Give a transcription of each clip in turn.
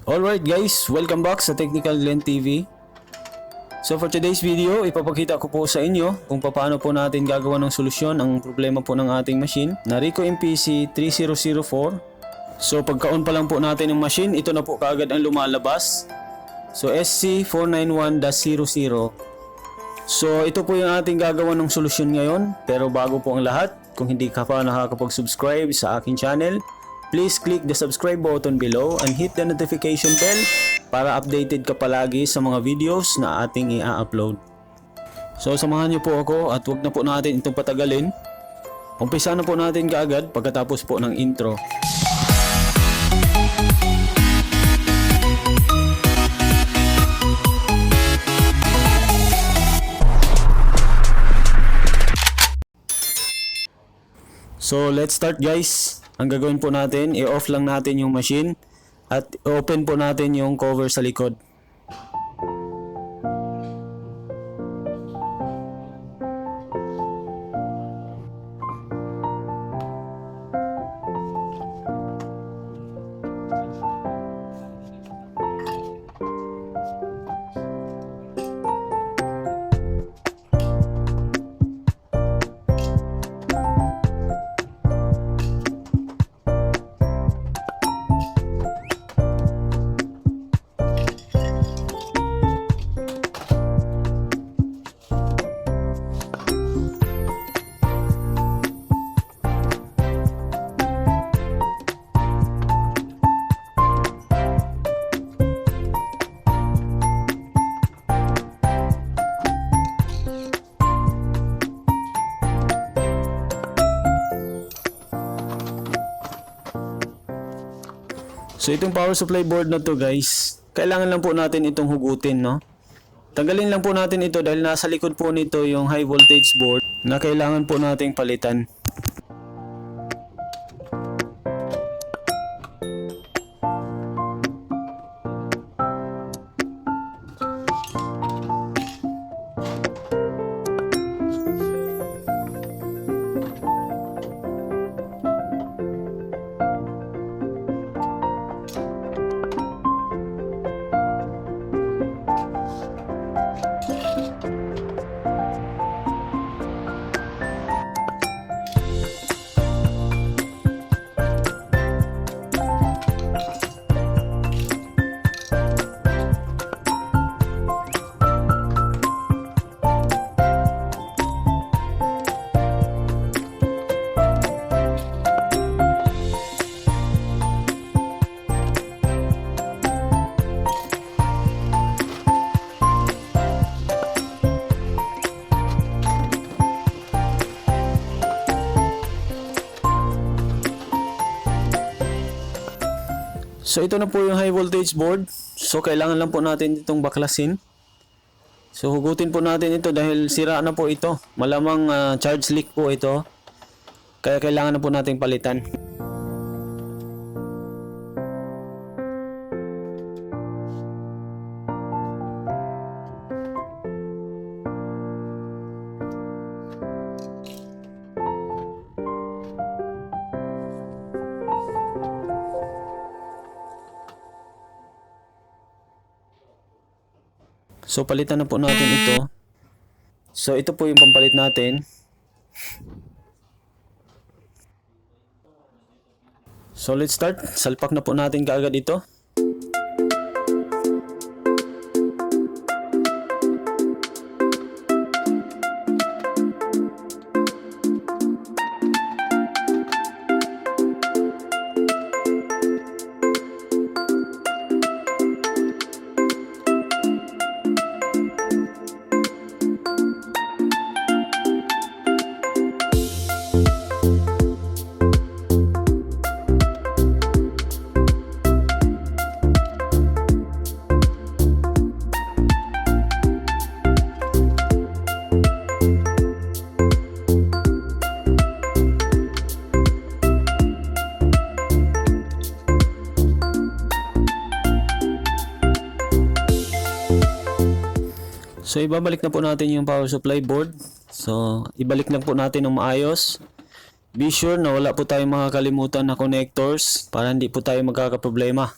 Alright guys, welcome back sa Technical Glenn TV. So for today's video, ipapakita ko po sa inyo kung paano po natin gagawa ng solusyon ang problema po ng ating machine na Ricoh MPC 3004. So pagka-on pa lang po natin ng machine, ito na po kaagad ang lumalabas. So SC491-00. So ito po yung ating gagawa ng solusyon ngayon. Pero bago po ang lahat, kung hindi ka pa nakakapag-subscribe sa aking channel, please click the subscribe button below and hit the notification bell para updated ka palagi sa mga videos na ating i-upload. So samahan niyo po ako at wag na po natin itong patagalin. Umpisa na po natin kaagad pagkatapos po ng intro. So let's start guys. Ang gagawin po natin, i-off lang natin yung machine at open po natin yung cover sa likod. So itong power supply board na to guys, kailangan lang po natin itong hugutin, no? Tanggalin lang po natin ito dahil nasa likod po nito yung high voltage board na kailangan po nating palitan. So ito na po yung high voltage board. So kailangan lang po natin itong baklasin. So hugutin po natin ito dahil sira na po ito. Malamang charge leak po ito. Kaya kailangan na po natin palitan. So palitan na po natin ito. So ito po yung pampalit natin. So let's start. Salpak na po natin kaagad ito. So ibabalik na po natin yung power supply board. So ibalik lang po natin ng maayos. Be sure na wala po tayong mga kalimutan na connectors para hindi po tayo magkakaproblema.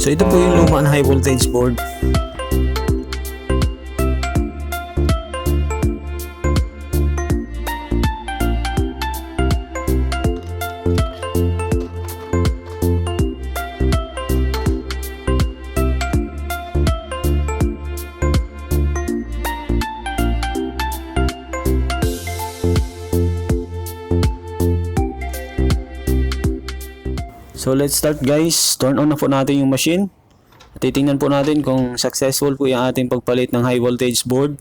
So ito po yung luma na high voltage board. So let's start guys. Turn on na po natin yung machine. At titingnan po natin kung successful po yung ating pagpalit ng high voltage board.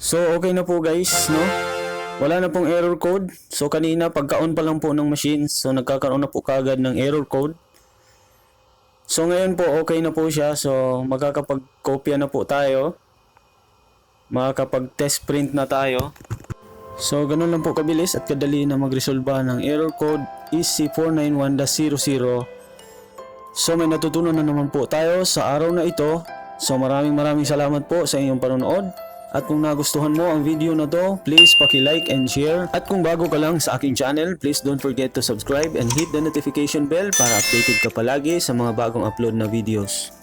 So okay na po guys, no? Wala na pong error code. So kanina pagka-on pa lang po ng machine, so nagkakaroon na po kagad ng error code. So ngayon po okay na po siya. So makakapag-kopya na po tayo. Makakapag-test print na tayo. So ganun lang po kabilis at kadali na magresolba ng error code EC491-00. So may natutunan na naman po tayo sa araw na ito. So maraming salamat po sa inyong panonood. At kung nagustuhan mo ang video na to, please paki-like and share. At kung bago ka lang sa aking channel, please don't forget to subscribe and hit the notification bell para updated ka palagi sa mga bagong upload na videos.